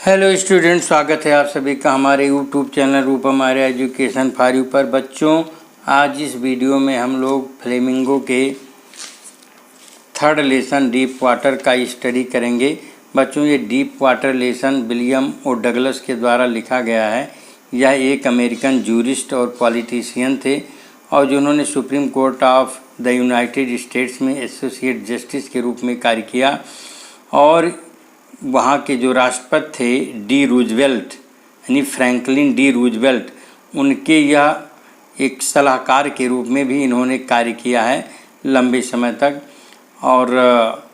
Hello student, स्वागत है आप सभी का हमारे YouTube channel Rupam Arya education for you पर। बच्चों, आज इस वीडियो में हम लोग फ्लेमिंगो के थर्ड लेसन डीप वाटर का स्टडी करेंगे। बच्चों, ये डीप वाटर लेसन विलियम ओ डगलस के द्वारा लिखा गया है। यह एक अमेरिकन जूरिस्ट और पॉलिटिशियन थे और जिन्होंने supreme court of the United states में एसोसिएट जस्टिस के रूप में कार्य किया और वहाँ के जो राष्ट्रपति थे डी रूजवेल्ट यानी फ्रैंकलिन डी रूजवेल्ट, उनके यह एक सलाहकार के रूप में भी इन्होंने कार्य किया है लंबे समय तक। और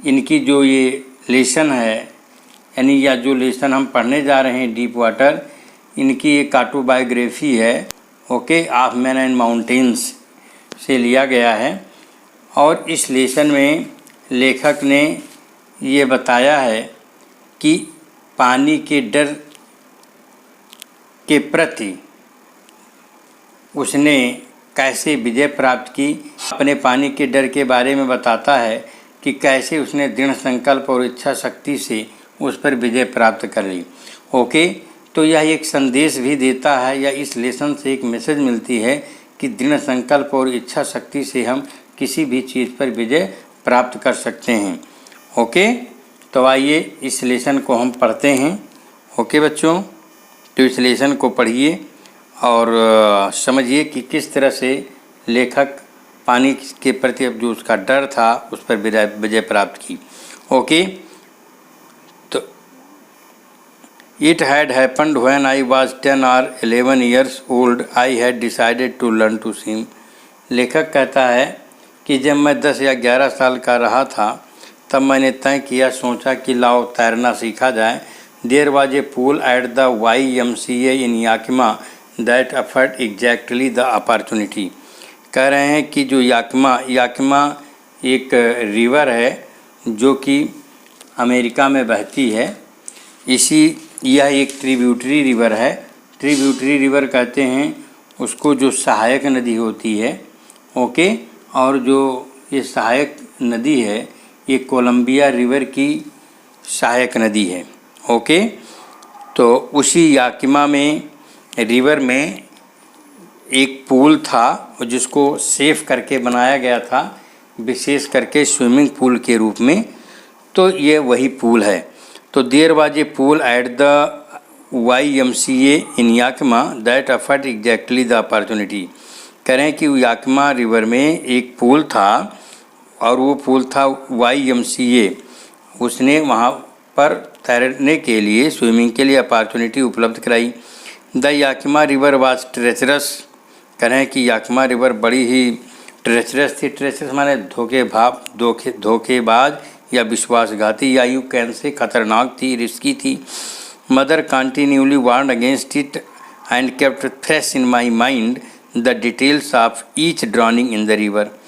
इनकी जो ये लेसन है यानी या जो लेसन हम पढ़ने जा रहे हैं डीप वाटर, इनकी एक ऑटोबायोग्राफी है ऑफ मैन एंड माउंटेन्स से लिया गया है। और इस लेसन में लेखक ने ये बताया है कि पानी के डर के प्रति उसने कैसे विजय प्राप्त की। अपने पानी के डर के बारे में बताता है कि कैसे उसने दृढ़ संकल्प और इच्छा शक्ति से उस पर विजय प्राप्त कर ली। तो यह एक संदेश भी देता है या इस लेसन से एक मैसेज मिलती है कि दृढ़ संकल्प और इच्छा शक्ति से हम किसी भी चीज़ पर विजय प्राप्त कर सकते हैं। तो आइए इस लेसन को हम पढ़ते हैं। बच्चों, तो इस लेसन को पढ़िए और समझिए कि किस तरह से लेखक पानी के प्रति अब जो उसका डर था उस पर विजय प्राप्त की। तो it had happened when I was 10 or 11 years old I had decided to learn to swim. लेखक कहता है कि जब मैं 10 या 11 साल का रहा था तब मैंने तय किया, सोचा कि लाओ तैरना सीखा जाए। There was a pool at the YMCA in Yakima that afford exactly the opportunity. कह रहे हैं कि जो याकिमा एक रिवर है जो कि अमेरिका में बहती है। यह एक ट्रिब्यूटरी रिवर है। ट्रिब्यूटरी रिवर कहते हैं उसको जो सहायक नदी होती है। और जो ये सहायक नदी है ये कोलंबिया रिवर की सहायक नदी है। तो उसी याकिमा में रिवर में एक पूल था जिसको सेफ करके बनाया गया था, विशेष करके स्विमिंग पूल के रूप में। तो ये वही पूल है। तो there was a pool at the YMCA in Yakima that afford exactly the opportunity. कह रहे हैं कि याकिमा रिवर में एक पूल था और वो पूल था YMCA। उसने वहाँ पर तैरने के लिए, स्विमिंग के लिए अपॉर्चुनिटी उपलब्ध कराई। The Yakima river was treacherous. कह रहे हैं कि याकिमा रिवर बड़ी ही ट्रेचरस थी। ट्रेचरस माने धोखेबाज या विश्वासघाती या यूँ कैन से खतरनाक थी, रिस्की थी। Mother continuously warn against it and kept fresh in my mind the details of each drowning in the river.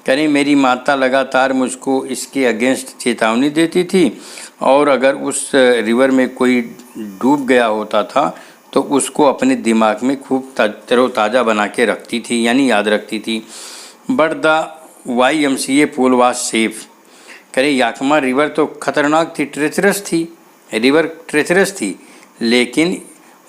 कहीं मेरी माता लगातार मुझको इसके अगेंस्ट चेतावनी देती थी और अगर उस रिवर में कोई डूब गया होता था तो उसको अपने दिमाग में खूब तरोताज़ा बना के रखती थी, यानी याद रखती थी। But the YMCA pool was safe. करें याकिमा रिवर तो खतरनाक थी, ट्रेचरस थी, रिवर ट्रेचरस थी, लेकिन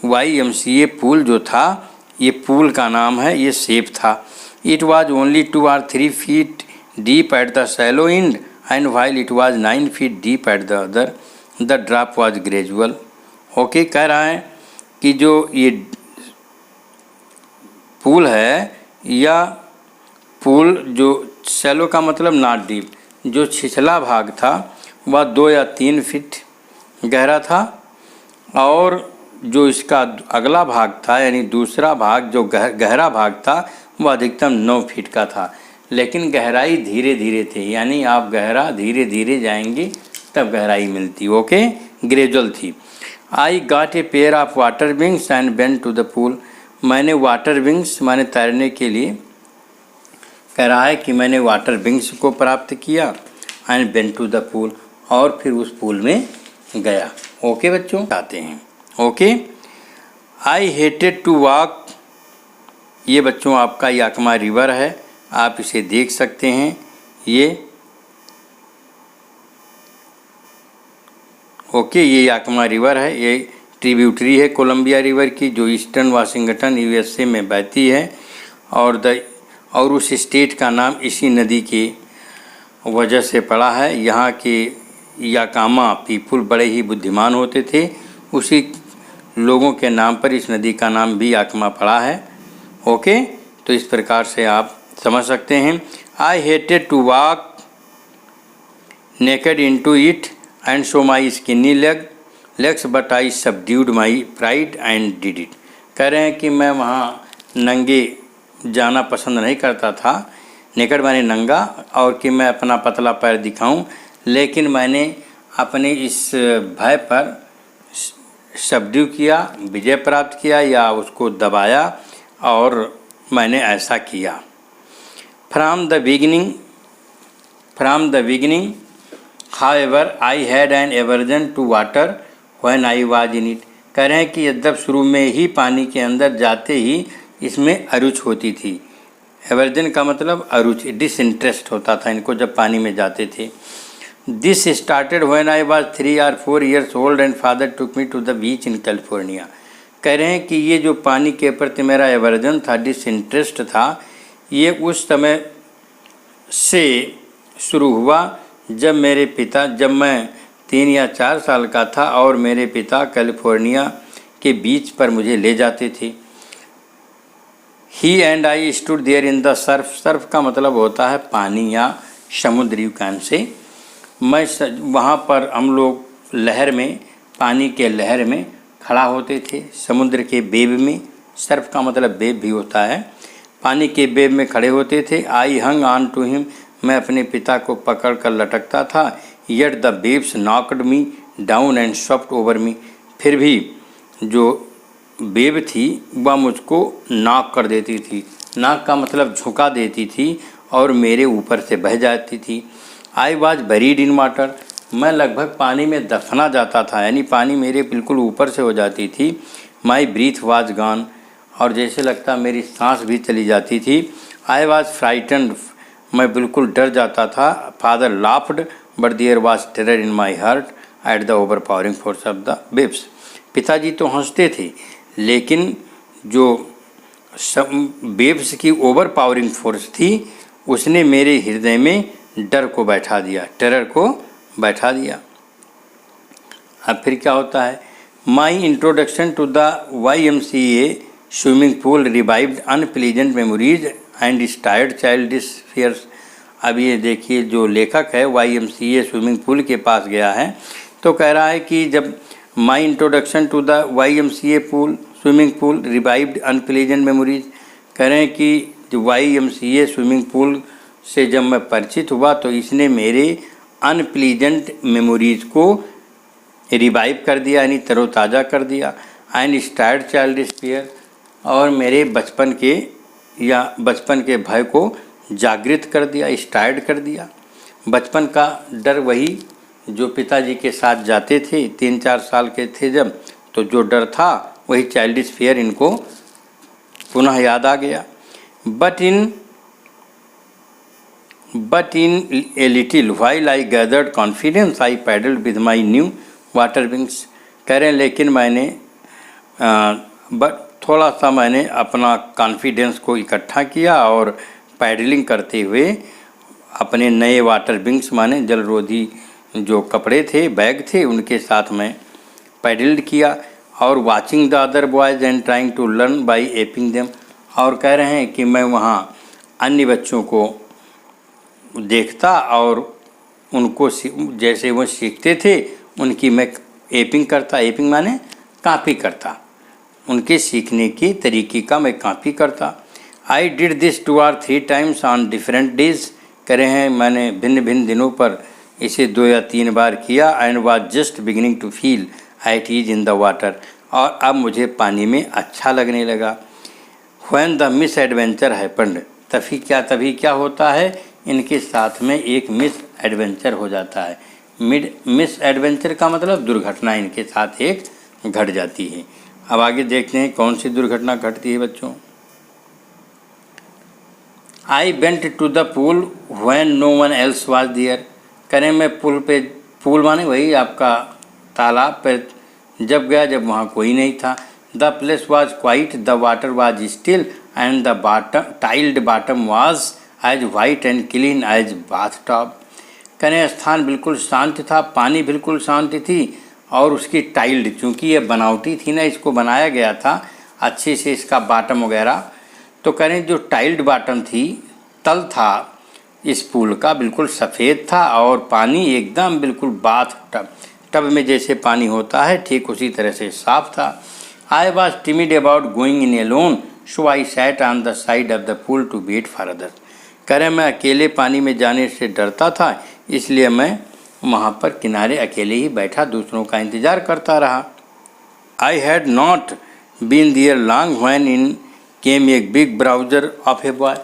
YMCA पूल जो था, ये पूल का नाम है, ये सेफ था। It was only 2 or 3 feet deep at the shallow end, and while it was 9 feet deep at the other, the drop was gradual. कह रहा है कि जो ये पूल है या पूल जो शैलो का मतलब नॉट डीप, जो छिछला भाग था वह 2 या 3 फीट गहरा था और जो इसका अगला भाग था यानी दूसरा भाग जो गहरा भाग था वह अधिकतम 9 फीट का था। लेकिन गहराई धीरे धीरे थी, यानी आप गहरा धीरे धीरे जाएंगे तब गहराई मिलती। ग्रेजुअल थी। I got a pair of water wings and went to the pool. मैंने वाटर विंग्स माने तैरने के लिए, कह रहा है कि मैंने वाटर विंग्स को प्राप्त किया and went to the pool, और फिर उस पूल में गया। बच्चों, आते हैं। I hated to walk. ये बच्चों आपका याकिमा रिवर है, आप इसे देख सकते हैं। ये ओके, ये याकमा रिवर है, ये ट्रिब्यूटरी है कोलंबिया रिवर की, जो ईस्टर्न वाशिंगटन यूएसए में बहती है। और उस स्टेट का नाम इसी नदी की वजह से पड़ा है। यहाँ के याकामा पीपुल बड़े ही बुद्धिमान होते थे, उसी लोगों के नाम पर इस नदी का नाम भी याकमा पड़ा है। ओके, तो इस प्रकार से आप समझ सकते हैं। I hated to walk naked into it and show my skinny legs but I subdued my pride and did it. कह रहे हैं कि मैं वहाँ नंगे जाना पसंद नहीं करता था, नेकेड माने नंगा, और कि मैं अपना पतला पैर दिखाऊं, लेकिन मैंने अपने इस भय पर सबड्यू किया, विजय प्राप्त किया या उसको दबाया, और मैंने ऐसा किया। From the beginning however I had an aversion to water when I was in it. कह रहे हैं कि यद्यप शुरू में ही पानी के अंदर जाते ही इसमें अरुचि होती थी। एवर्जन का मतलब अरुचि, डिसइंटरेस्ट होता था इनको जब पानी में जाते थे। This started when I was 3 or 4 years old and father took me to the beach in California. कह रहे हैं कि ये जो पानी के प्रति मेरा एवर्जन था, डिसइंटरेस्ट था, ये उस समय से शुरू हुआ जब मैं 3 या 4 साल का था और मेरे पिता कैलिफोर्निया के बीच पर मुझे ले जाते थे। He and I stood there in the surf. Surf का मतलब होता है पानी या समुद्र, यू कैन से। मैं वहाँ पर हम लोग लहर में, पानी के लहर में खड़ा होते थे, समुद्र के वेव में। सर्फ का मतलब वेव भी होता है, पानी के वेव में खड़े होते थे। आई हंग ऑन टू हिम, मैं अपने पिता को पकड़ कर लटकता था। Yet the waves knocked me down and swept over me. फिर भी जो वेव थी वह मुझको नॉक कर देती थी। नॉक का मतलब झुका देती थी और मेरे ऊपर से बह जाती थी। I was buried in water, मैं लगभग पानी में दफना जाता था, यानी पानी मेरे बिल्कुल ऊपर से हो जाती थी। माई ब्रीथ वाज गॉन, और जैसे लगता मेरी सांस भी चली जाती थी। आई वॉज फ्राइटन्ड, मैं बिल्कुल डर जाता था। Father laughed but there was terror in my heart at the overpowering force of the waves. पिताजी तो हंसते थे, लेकिन जो वेव्स की ओवर पावरिंग फोर्स थी उसने मेरे हृदय में डर को बैठा दिया, टेरर को बैठा दिया। अब फिर क्या होता है? My introduction to the YMCA swimming pool revived unpleasant memories and stirred childish fears. अब ये देखिए, जो लेखक है YMCA स्विमिंग पूल के पास गया है, तो कह रहा है कि जब my introduction to the YMCA swimming pool revived unpleasant memories, कह रहे हैं कि जो YMCA स्विमिंग पूल से जब मैं परिचित हुआ तो इसने मेरे अनप्लीजेंट मेमोरीज को रिवाइव कर दिया, यानी तरोताज़ा कर दिया। एंड स्टार्ड चाइल्डिश फियर, और मेरे बचपन के भय को जागृत कर दिया, स्टार्ड कर दिया। बचपन का डर वही जो पिताजी के साथ जाते थे, 3-4 साल के थे जब, तो जो डर था वही चाइल्डिश फियर इनको पुनः याद आ गया। But in a little while I gathered confidence I paddled with my new water wings. कह रहे हैं लेकिन मैंने थोड़ा सा मैंने अपना कॉन्फिडेंस को इकट्ठा किया और पैडलिंग करते हुए अपने नए वाटर विंग्स माने जलरोधी जो कपड़े थे, बैग थे, उनके साथ मैं पैडल्ड किया। और watching the other boys and trying to learn by aping them, और कह रहे हैं कि मैं वहाँ अन्य बच्चों को देखता और उनको जैसे वो सीखते थे उनकी मैं एपिंग करता। एपिंग माने कॉपी करता, उनके सीखने की तरीके का मैं कॉपी करता। I did this 2 or 3 times on different days. कह रहे हैं मैंने भिन्न भिन्न दिनों पर इसे 2 या 3 बार किया। And was just beginning to feel at ease in the water, और अब मुझे पानी में अच्छा लगने लगा। When the misadventure happened, तभी क्या होता है, इनके साथ में एक मिस एडवेंचर हो जाता है। मिस एडवेंचर का मतलब दुर्घटना इनके साथ एक घट जाती है। अब आगे देखते हैं कौन सी दुर्घटना घटती है बच्चों। I went to the pool when no one else was there. करें मैं पुल माने वही आपका तालाब पर जब गया जब वहाँ कोई नहीं था। The place was quiet, the water was still and the bottom tiled bottom was as white and clean as bathtub. करें स्थान बिल्कुल शांत था, पानी बिल्कुल शांत थी और उसकी टाइल्ड, चूँकि ये बनावटी थी ना, इसको बनाया गया था अच्छे से इसका बॉटम वगैरह, तो करें जो टाइल्ड बॉटम थी, तल था इस पूल का बिल्कुल सफ़ेद था और पानी एकदम बिल्कुल बाथ टब में जैसे पानी होता है ठीक उसी तरह से साफ था। I was timid about going in alone, so I sat on the side of the pool to wait for others. करें मैं अकेले पानी में जाने से डरता था, इसलिए मैं वहाँ पर किनारे अकेले ही बैठा दूसरों का इंतज़ार करता रहा। I had not been there long when in came a big bruiser of a boy.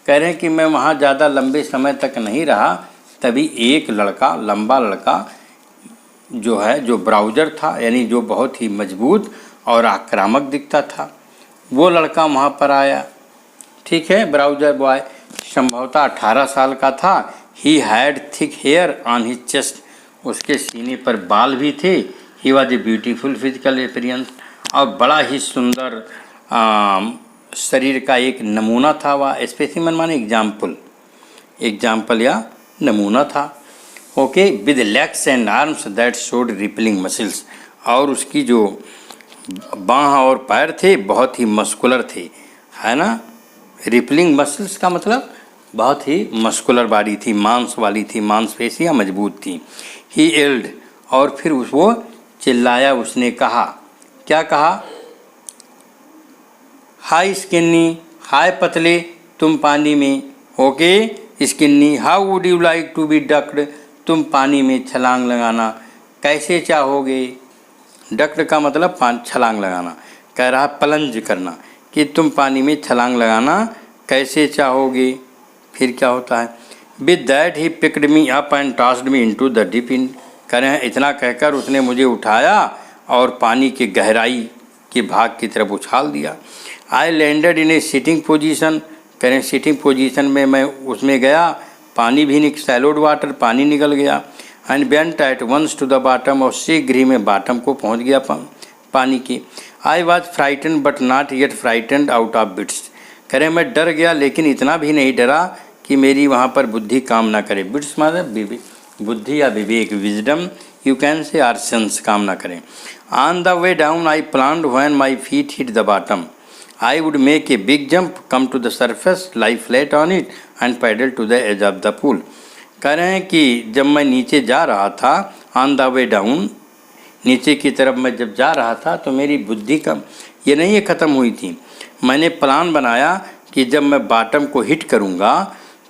कह रहे हैं कि मैं वहाँ ज़्यादा लंबे समय तक नहीं रहा, तभी एक लड़का, लंबा लड़का जो है, जो ब्राउजर था, यानी जो बहुत ही मजबूत और आक्रामक दिखता था, वो लड़का वहाँ पर आया। ठीक है, ब्राउजर बॉय संभवतः 18 साल का था। He had thick hair on his chest, उसके सीने पर बाल भी थे। He was a beautiful physical appearance, और बड़ा ही सुंदर शरीर का एक नमूना था वह। स्पेसिमन माने एग्जाम्पल या नमूना था। Okay, with legs and arms that showed rippling muscles, और उसकी जो बाँह और पैर थे बहुत ही मस्कुलर थे, है ना। रिपलिंग मसल्स का मतलब बहुत ही मस्कुलर बॉडी थी, मांस वाली थी, मांसपेशियाँ मजबूत थी। ही एल्ड, और फिर वो चिल्लाया, उसने कहा, क्या कहा? हाय स्किन्नी, हाय पतले, तुम पानी में। Okay skinny, how would you like to be ducked, तुम पानी में छलांग लगाना कैसे चाहोगे। डक्ड का मतलब छलांग लगाना, कह रहा प्लंज करना, कि तुम पानी में छलांग लगाना कैसे चाहोगे। फिर क्या होता है? With that he picked me up and tossed me into the deep in. करें इतना कहकर उसने मुझे उठाया और पानी के गहराई के भाग की तरफ उछाल दिया। I landed in A sitting position, करें सिटिंग पोजीशन में मैं उसमें गया, पानी भी सैलोड वाटर, पानी निकल गया। And went at once to the bottom, और शीघ्र ही मैं बॉटम को पहुंच गया पानी की। I was frightened but not yet frightened out of bits. करें मैं डर गया लेकिन इतना भी नहीं डरा कि मेरी वहाँ पर बुद्धि काम ना करे। बिट्स मतलब बुद्धि या विवेक, wisdom you can say, or sense काम ना करें। On the way down I planned when my feet hit the bottom, I would make a big jump, come to the surface, lie flat on it and paddle to the edge of the pool। कह रहे हैं कि जब मैं नीचे जा रहा था, on the way down, नीचे की तरफ मैं जब जा रहा था, तो मेरी बुद्धि का ये नहीं ख़त्म हुई थी। मैंने प्लान बनाया कि जब मैं बॉटम को हिट करूँगा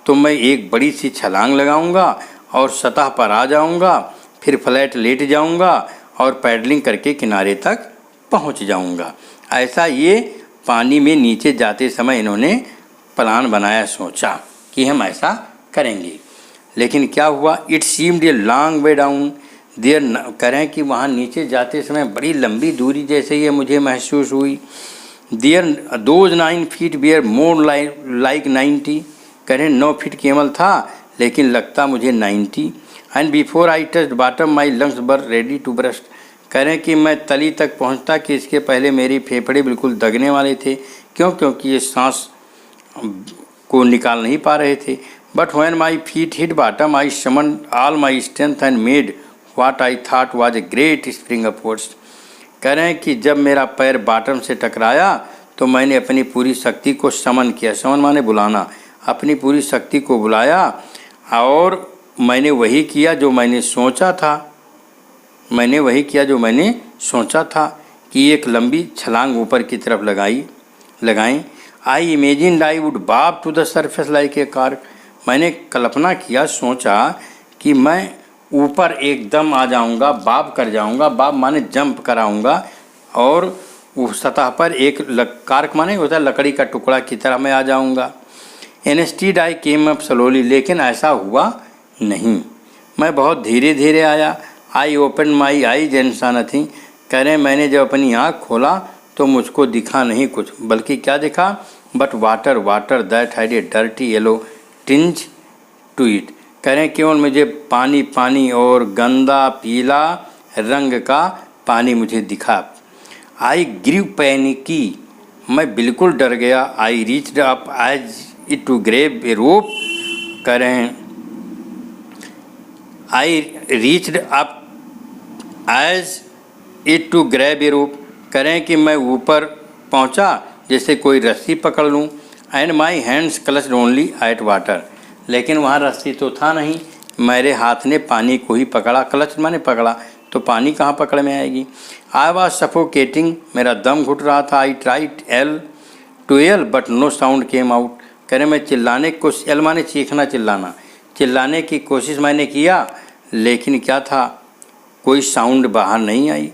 तो मैं एक बड़ी सी छलांग लगाऊँगा और सतह पर आ जाऊँगा, फिर फ्लैट लेट जाऊँगा और पैडलिंग करके किनारे तक पहुँच जाऊँगा। ऐसा ये पानी में नीचे जाते समय इन्होंने प्लान बनाया, सोचा कि हम ऐसा करेंगे। लेकिन क्या हुआ? It seemed a long way down there, करें कि वहाँ नीचे जाते समय बड़ी लंबी दूरी जैसे ये मुझे महसूस हुई। There those 9 feet were more like 90, करें 9 फीट केवल था लेकिन लगता मुझे 90। And before I touched bottom my lungs were ready to burst, करें कि मैं तली तक पहुंचता कि इसके पहले मेरी फेफड़े बिल्कुल दगने वाले थे। क्योंकि ये सांस को निकाल नहीं पा रहे थे। But when my feet hit bottom I summon all my strength and made what I thought was a great spring upwards. कह रहे हैं कि जब मेरा पैर बॉटम से टकराया तो मैंने अपनी पूरी शक्ति को समन किया। समन माने बुलाना, अपनी पूरी शक्ति को बुलाया और मैंने वही किया जो मैंने सोचा था। कि एक लंबी छलांग ऊपर की तरफ लगाएं। I imagine I would bob to the surface like a cork, मैंने कल्पना किया, सोचा कि मैं ऊपर एकदम आ जाऊंगा, बॉब कर जाऊंगा। बॉब माने जंप कराऊंगा और उस सतह पर एक कार्क माने होता है लकड़ी का टुकड़ा की तरह मैं आ जाऊंगा। इंस्टीड आई केम अप स्लोली, लेकिन ऐसा हुआ नहीं, मैं बहुत धीरे धीरे आया। I open my eyes and सा नथिंग, कह रहे मैंने जब अपनी आँख खोला तो मुझको दिखा नहीं कुछ, बल्कि क्या दिखा? But water that had a dirty yellow tinge to it, कह रहे केवल मुझे पानी और गंदा पीला रंग का पानी मुझे दिखा। आई ग्रीव पैनिकी, मैं बिल्कुल डर गया। I reached up as it to grab a rope, करें I reached up as it to grab a rope, करें कि मैं ऊपर पहुंचा जैसे कोई रस्सी पकड़ लूं। And my hands clutched only at water, लेकिन वहाँ रस्सी तो था नहीं, मेरे हाथ ने पानी को ही पकड़ा। क्लच माने पकड़ा, तो पानी कहाँ पकड़ में आएगी। आई वॉज सफोकेटिंग, मेरा दम घुट रहा था। I tried yell but no sound came out, करें मैं चिल्लाने की कोशिश, एल माने चीखना चिल्लाना, चिल्लाने की कोशिश मैंने किया, लेकिन क्या था, कोई साउंड बाहर नहीं आई।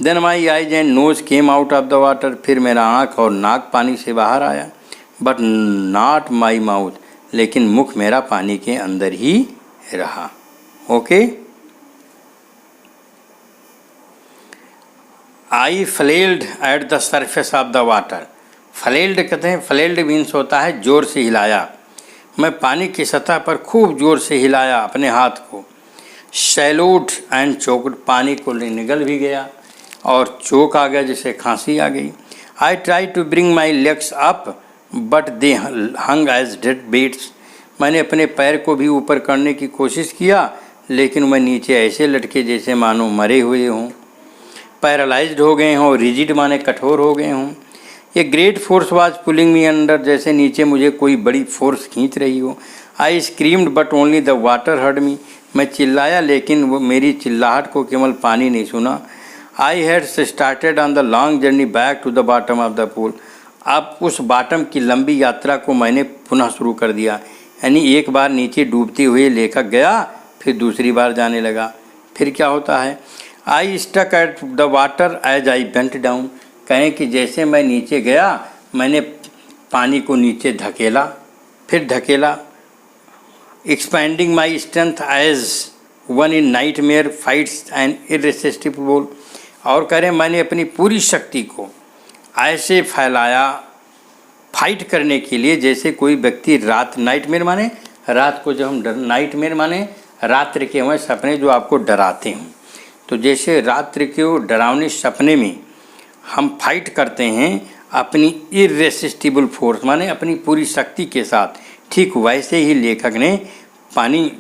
Then my eyes and nose came out of the water, फिर मेरा आँख और नाक पानी से बाहर आया। बट नॉट माई माउथ, लेकिन मुख मेरा पानी के अंदर ही रहा। Okay. I flailed at the surface of the water, flailed कहते हैं, फ्लेल्ड मीन्स होता है जोर से हिलाया। मैं पानी की सतह पर खूब जोर से हिलाया अपने हाथ को। शैलोड एंड चोक्ड, पानी को निगल भी गया और चोक आ गया, जैसे खांसी आ गई। I try to bring my legs up but they hung as dead weights, मैंने अपने पैर को भी ऊपर करने की कोशिश किया, लेकिन मैं नीचे ऐसे लटके जैसे मानो मरे हुए हों, पैरालाइज्ड हो गए हों, रिजिड माने कठोर हो गए हों। A great force was pulling me under, जैसे नीचे मुझे कोई बड़ी फोर्स खींच रही हो। I screamed but only the water heard me, मैं चिल्लाया लेकिन वो मेरी चिल्लाहट को केवल पानी नहीं सुना। I had started on the long journey back to the bottom of the pool, अब उस बॉटम की लंबी यात्रा को मैंने पुनः शुरू कर दिया। यानी एक बार नीचे डूबते हुए लेखक गया, फिर दूसरी बार जाने लगा। फिर क्या होता है, I struck at the water as I bent down, कहें कि जैसे मैं नीचे गया मैंने पानी को नीचे धकेला, फिर धकेला। Expanding my strength as one in nightmare fights and irresistible bowl, और करें मैंने अपनी पूरी शक्ति को ऐसे फैलाया फाइट करने के लिए जैसे कोई व्यक्ति रात, नाइटमेयर माने रात को जब हम नाइटमेयर माने रात्रि के हुए सपने जो आपको डराते हैं, तो जैसे रात्रि के डरावने सपने में हम फाइट करते हैं अपनी इररेसिस्टिबल फोर्स माने अपनी पूरी शक्ति के साथ, ठीक वैसे ही लेखक ने पानी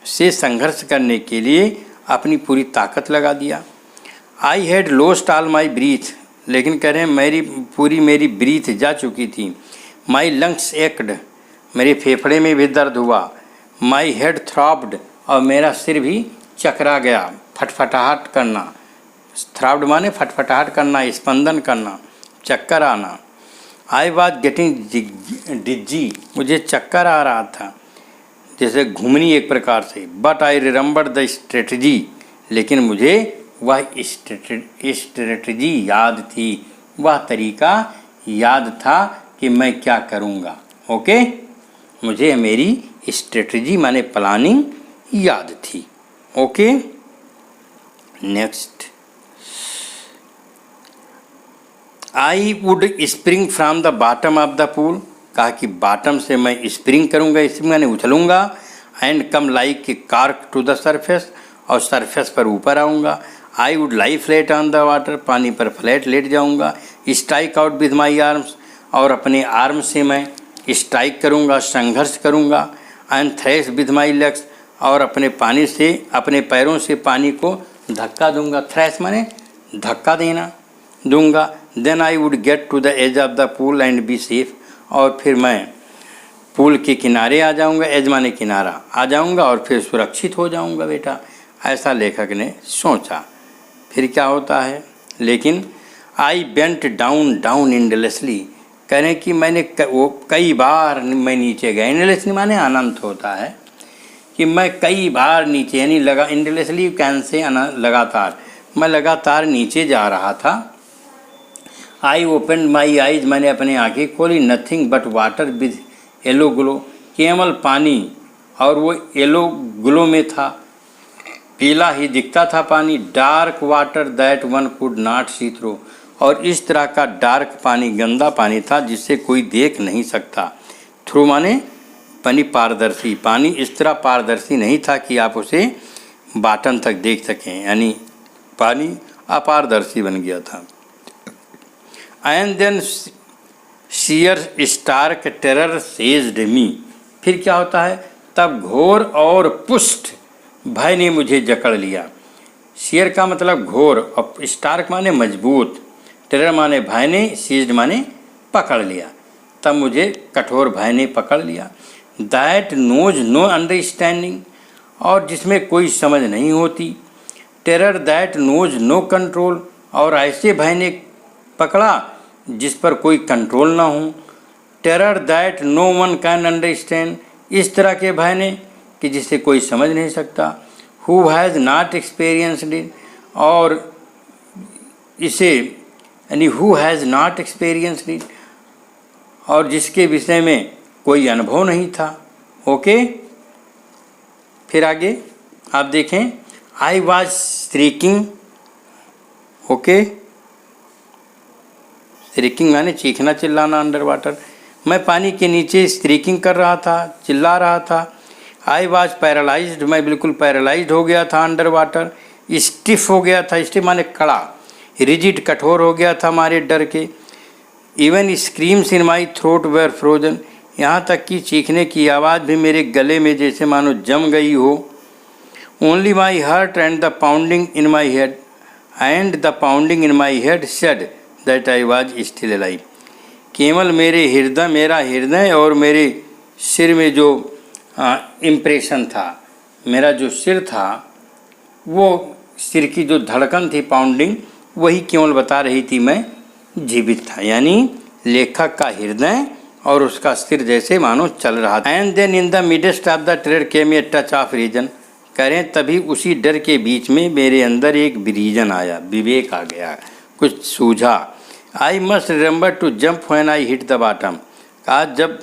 से संघर्ष करने के लिए अपनी पूरी ताकत लगा दिया। I had lost all my breath, लेकिन कह रहे हैं मेरी ब्रीथ जा चुकी थी। माई लंग्स एक्ड, मेरे फेफड़े में भी दर्द हुआ। माई हेड थ्रॉब्ड, और मेरा सिर भी चकरा गया, फटफटाहट करना, थ्रॉब्ड माने फटफटाहट करना, स्पंदन करना, चक्कर आना। आई वॉज गेटिंग डिज्जी, मुझे चक्कर आ रहा था जैसे घूमनी एक प्रकार से। But I remember the strategy, लेकिन मुझे वह स्ट्रेटजी याद थी, वह तरीका याद था कि मैं क्या करूँगा। ओके, मुझे मेरी स्ट्रेटजी माने प्लानिंग याद थी। Okay, next. I would spring from the bottom of the pool, कहा कि बॉटम से मैं स्प्रिंग करूँगा, स्प्रिंग माने उछलूँगा। And come like a cork to the surface, और सरफेस पर ऊपर आऊँगा। I would lie flat on the water, पानी पर फ्लैट लेट जाऊँगा। Strike out with my arms, और अपने आर्म से मैं स्ट्राइक करूँगा, संघर्ष करूँगा। And thresh with my legs, और अपने पानी से अपने पैरों से पानी को धक्का दूँगा। थ्रेश माने धक्का देना दूँगा। Then I would get to the edge of the pool and be safe, और फिर मैं पूल के किनारे आ जाऊँगा, एज माने किनारा आ जाऊँगा, और फिर सुरक्षित हो जाऊँगा बेटा, ऐसा लेखक ने सोचा। फिर क्या होता है, लेकिन आई बेंट डाउन इंडलेसली, कह रहे हैं कि मैंने कई बार मैं नीचे गया। इंडलेसली माने अनंत होता है, कि मैं कई बार नीचे, यानी लगा इंडलेसली कैन से लगातार, मैं लगातार नीचे जा रहा था। आई ओपन माई आइज, मैंने अपनी आँखें खोली। Nothing but water with yellow glow, केवल पानी, और वो येलो ग्लो में था, पीला ही दिखता था पानी। Dark water that one could not see through, और इस तरह का डार्क पानी, गंदा पानी था जिससे कोई देख नहीं सकता। थ्रू माने पानी पारदर्शी, पानी इस तरह पारदर्शी नहीं था कि आप उसे बॉटम तक देख सकें, यानी पानी अपारदर्शी बन गया था। And then sheer stark terror seized me, फिर क्या होता है, तब घोर और पुष्ट भय ने मुझे जकड़ लिया। शियर का मतलब घोर और स्टार्क माने मजबूत, टेरर माने भय ने, सीज्ड माने पकड़ लिया। तब मुझे कठोर भय ने पकड़ लिया। दैट नोज नो अंडरस्टैंडिंग, और जिसमें कोई समझ नहीं होती। Terror that knows no control, और ऐसे भय ने पकड़ा जिस पर कोई कंट्रोल ना हो। Terror that no one can understand, इस तरह के भय ने कि जिसे कोई समझ नहीं सकता। Who has not experienced it, और इसे यानी who has not experienced it, और जिसके विषय में कोई अनुभव नहीं था। ओके, फिर आगे आप देखें, I was streaking, okay, streaking माने चीखना चिल्लाना अंडर वाटर। मैं पानी के नीचे स्ट्रीकिंग कर रहा था, चिल्ला रहा था। आई वॉज पैरालाइज्ड, मैं बिल्कुल पैरालाइज्ड हो गया था अंडर वाटर। स्टिफ हो गया था, स्टिफ माने कड़ा, रिजिड कठोर हो गया था हमारे डर के। Even screams in my throat were frozen, यहाँ तक कि चीखने की आवाज़ भी मेरे गले में जैसे मानो जम गई हो। Only my heart and the pounding in my head, and the pounding in my head said that I was still alive, केवल मेरा हृदय और मेरे सिर में जो इम्प्रेशन था, मेरा जो सिर था, वो सिर की जो धड़कन थी, पाउंडिंग, वही केवल बता रही थी मैं जीवित था। यानी लेखक का हृदय और उसका सिर जैसे मानो चल रहा था। And then in the midst of the terror came a touch of reason, करें तभी उसी डर के बीच में मेरे अंदर एक रीजन आया, विवेक आ गया, कुछ सूझा। I must remember to jump when I hit the bottom, आज जब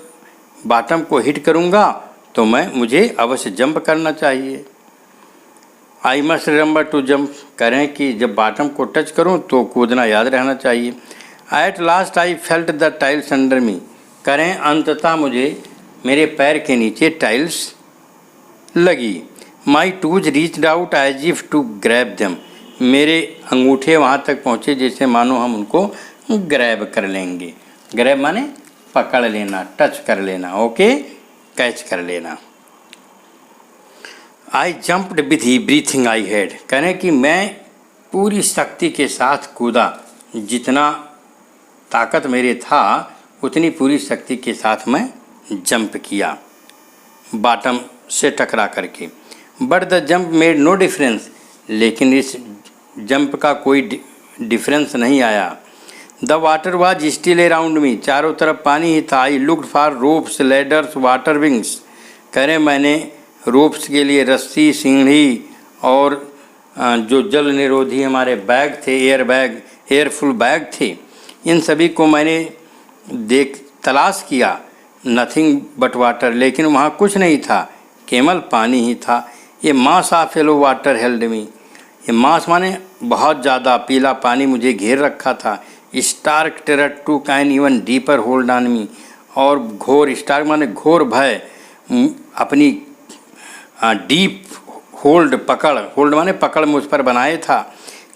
बॉटम को हिट करूँगा तो मुझे अवश्य जंप करना चाहिए। I must remember to jump, करें कि जब बॉटम को टच करूं तो कूदना याद रहना चाहिए। At last I felt the tiles under me, करें अंततः मुझे मेरे पैर के नीचे टाइल्स लगी। My toes reached out as if to grab them, मेरे अंगूठे वहाँ तक पहुँचे जैसे मानो हम उनको ग्रैब कर लेंगे। ग्रैब माने पकड़ लेना, टच कर लेना, ओके, कैच कर लेना। I jumped with breathing I had, कहें कि मैं पूरी शक्ति के साथ कूदा, जितना ताकत मेरे था उतनी पूरी शक्ति के साथ मैं जंप किया बॉटम से टकरा करके। But the jump made no difference, लेकिन इस जंप का कोई डिफरेंस नहीं आया। The water was still around me, चारों तरफ पानी ही था। I looked for ropes, ladders, water wings, करें मैंने रोप्स के लिए रस्सी, सीढ़ी और जो जल निरोधी हमारे बैग थे, एयरफुल बैग थे, इन सभी को मैंने तलाश किया। नथिंग बट वाटर, लेकिन वहाँ कुछ नहीं था, केवल पानी ही था। ये mass of yellow water held मी, ये मास माने बहुत ज़्यादा पीला पानी मुझे घेर रखा था। Stark terror to can even deeper hold on me, और घोर, स्टार्क माने घोर भय, अपनी डीप होल्ड, पकड़, होल्ड माने पकड़ मुझ पर बनाए था।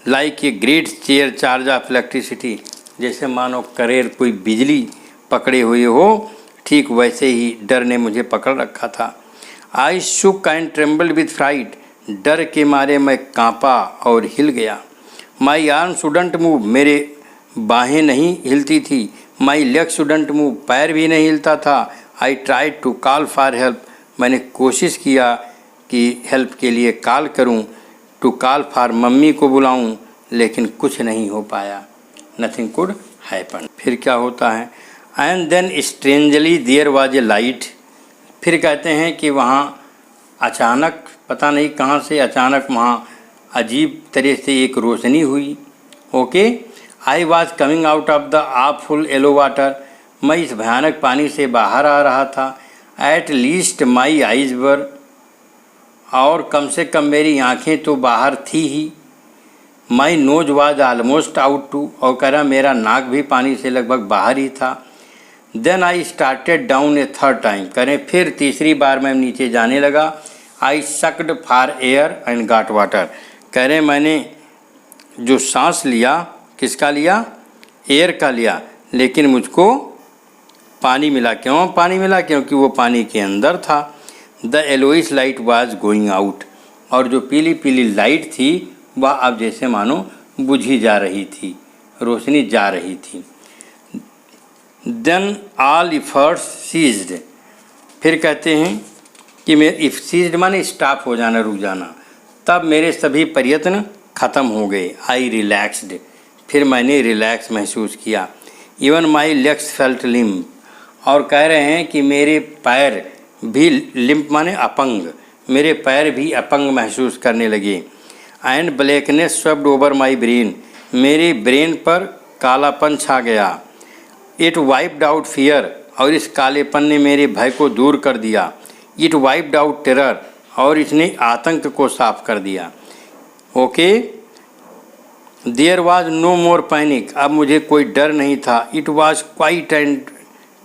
Like a great chair charge of electricity, जैसे मानो करेर कोई बिजली पकड़े हुए हो, ठीक वैसे ही डर ने मुझे पकड़ रखा था। आई शुक एंड ट्रेम्बल्ड विथ फ्राइट, डर के मारे मैं कांपा और हिल गया। माई आर्म शुडंट मूव, मेरे बाहें नहीं हिलती थी। माई लेग शुडंट मूव, पैर भी नहीं हिलता था। I tried to call for help, मैंने कोशिश किया कि हेल्प के लिए कॉल करूं, टू कॉल फॉर मम्मी को बुलाऊं, लेकिन कुछ नहीं हो पाया। Nothing could happen. फिर क्या होता है, and then strangely there was a light, फिर कहते हैं कि वहाँ अचानक, पता नहीं कहाँ से अचानक वहाँ अजीब तरह से एक रोशनी हुई। Okay, I was coming out of the awful yellow water, मैं इस भयानक पानी से बाहर आ रहा था। At least my eyes were, और कम से कम मेरी आँखें तो बाहर थी ही। My nose was almost out too, और कह रहा मेरा नाक भी पानी से लगभग बाहर ही था। Then I started down a third time, करें फिर तीसरी बार मैं नीचे जाने लगा। I sucked for air and got water, कह रहे मैंने जो सांस लिया, किसका लिया? एयर का लिया, लेकिन मुझको पानी मिला। क्यों पानी मिला? क्योंकि वो पानी के अंदर था। The yellowish light was going out, और जो पीली पीली लाइट थी वह अब जैसे मानो बुझी जा रही थी, रोशनी जा रही थी। देन ऑल इफर्ट्स सीज्ड, फिर कहते हैं कि मैं सीज्ड माने स्टॉप हो जाना, रुक जाना। तब मेरे सभी प्रयत्न ख़त्म हो गए। आई रिलैक्सड, फिर मैंने रिलैक्स महसूस किया। Even my legs felt limp, और कह रहे हैं कि मेरे पैर भी, लिम्प माने अपंग, मेरे पैर भी अपंग महसूस करने लगे। And blackness swept over my brain, मेरे ब्रेन पर कालापन छा गया। इट वाइप्ड आउट फियर, और इस कालेपन ने मेरे भय को दूर कर दिया। इट वाइप्ड आउट टेरर, और इसने आतंक को साफ कर दिया। Okay, there was no more panic, अब मुझे कोई डर नहीं था। It was quiet and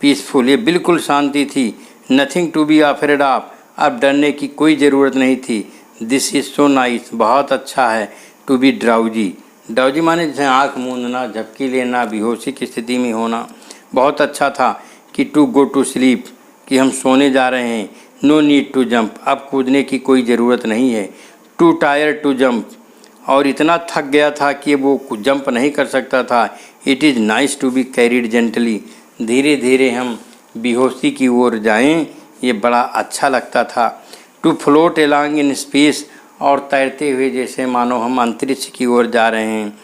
peaceful, ये बिल्कुल शांति थी। Nothing to be afraid of, अब डरने की कोई ज़रूरत नहीं थी। दिस इज़ सो नाइस, बहुत अच्छा है। टू बी ड्राउजी, ड्राउजी माने जैसे आँख मूंदना, झपकी लेना, बेहोशी की स्थिति में होना। बहुत अच्छा था कि टू गो टू स्लीप, कि हम सोने जा रहे हैं। नो नीड टू जंप, अब कूदने की कोई ज़रूरत नहीं है। टू टायर टू जंप, और इतना थक गया था कि वो जंप नहीं कर सकता था। It is nice to be carried gently, धीरे धीरे हम बेहोशी की ओर जाएं, ये बड़ा अच्छा लगता था। To float along in space, और तैरते हुए जैसे मानो हम अंतरिक्ष की ओर जा रहे हैं।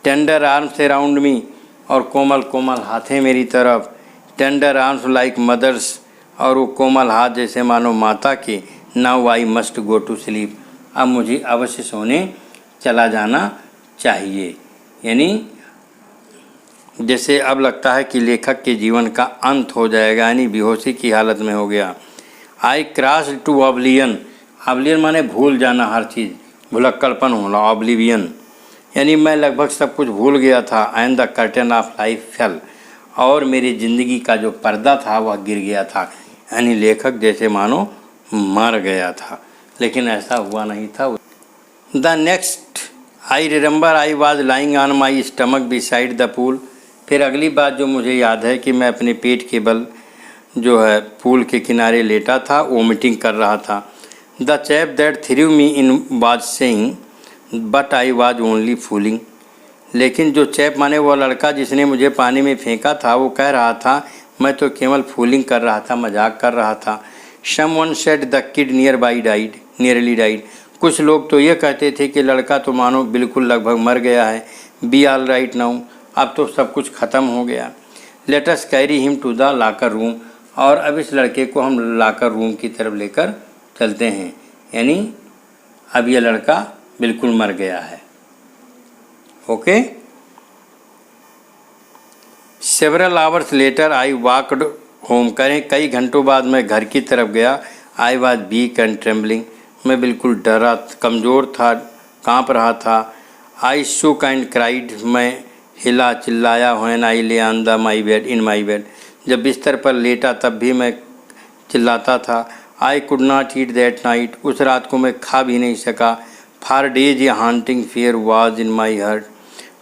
टेंडर आर्म्स अराउंड मी, और कोमल कोमल हाथें मेरी तरफ। टेंडर आर्म्स लाइक मदर्स, और वो कोमल हाथ जैसे मानो माता के। Now I must go to sleep, अब मुझे अवश्य सोने चला जाना चाहिए। यानी जैसे अब लगता है कि लेखक के जीवन का अंत हो जाएगा, यानी बेहोशी की हालत में हो गया। I crossed to oblivion, oblivion माने भूल जाना, हर चीज़, भुलक्कड़पन होना, ऑब्लिवियन यानी मैं लगभग सब कुछ भूल गया था। And the curtain of life fail, और मेरी ज़िंदगी का जो पर्दा था वह गिर गया था। यानी लेखक जैसे मानो मर गया था, लेकिन ऐसा हुआ नहीं था। The next I remember I was lying on my stomach beside the pool, फिर अगली बात जो मुझे याद है कि मैं अपने पेट के बल जो है पूल के किनारे लेटा था, वोमिटिंग कर रहा था। The chap that through me in was saying but I was only fooling, लेकिन जो चैप माने वो लड़का जिसने मुझे पानी में फेंका था, वो कह रहा था मैं तो केवल फूलिंग कर रहा था, मजाक कर रहा था। Someone said the kid nearly died, कुछ लोग तो ये कहते थे कि लड़का तो मानो बिल्कुल लगभग मर गया है। बी ऑल राइट नाउ, अब तो सब कुछ ख़त्म हो गया। Let us carry him to the locker room, और अब इस लड़के को हम लॉकर रूम की तरफ लेकर चलते हैं। यानी अब यह लड़का बिल्कुल मर गया है। Okay, several hours later I walked home, करें कई घंटों बाद मैं घर की तरफ गया। I was weak and trembling, मैं बिल्कुल डरा, कमज़ोर था, काँप रहा था। आई शुक एंड क्राइड, मैं हिला चिल्लाया। When I lay on the my bed in my bed, जब बिस्तर पर लेटा तब भी मैं चिल्लाता था। I could not eat that night, उस रात को मैं खा भी नहीं सका। For days a haunting fear was in my heart,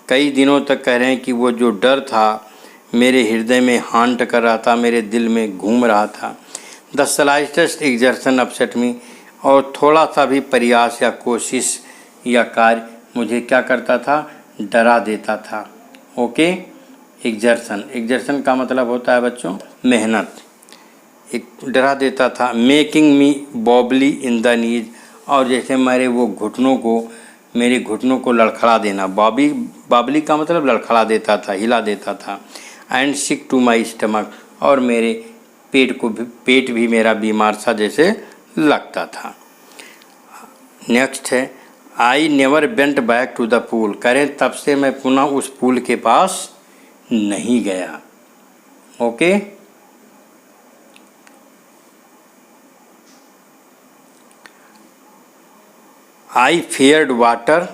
कई दिनों तक कह रहे हैं कि वो जो डर था मेरे हृदय में हांट कर रहा था, मेरे दिल में घूम रहा था। द स्लाइटेस्ट एग्जर्शन अपसेट मी, और थोड़ा सा भी प्रयास या कोशिश या कार्य मुझे क्या करता था, डरा देता था। ओके, एग्जर्शन का मतलब होता है बच्चों मेहनत, एक डरा देता था। Making me Bobbili in the knees, और जैसे मेरे घुटनों को लड़खड़ा देना। बॉबली का मतलब लड़खड़ा देता था, हिला देता था। And sick to my stomach, और मेरे पेट भी मेरा बीमार सा जैसे लगता था। नेक्स्ट है I never went back to the pool, करें तब से मैं पुनः उस पूल के पास नहीं गया। Okay, I feared water,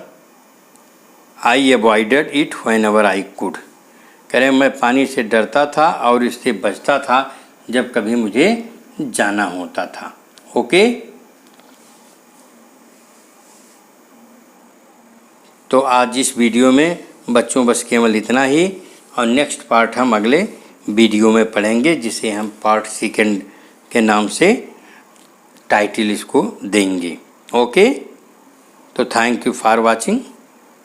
I avoided it whenever I could, करें मैं पानी से डरता था और इससे बचता था जब कभी मुझे जाना होता था। ओके, तो आज इस वीडियो में बच्चों बस केवल इतना ही, और नेक्स्ट पार्ट हम अगले वीडियो में पढ़ेंगे, जिसे हम पार्ट सेकंड के नाम से टाइटल इसको देंगे। ओके, तो थैंक यू फॉर वाचिंग।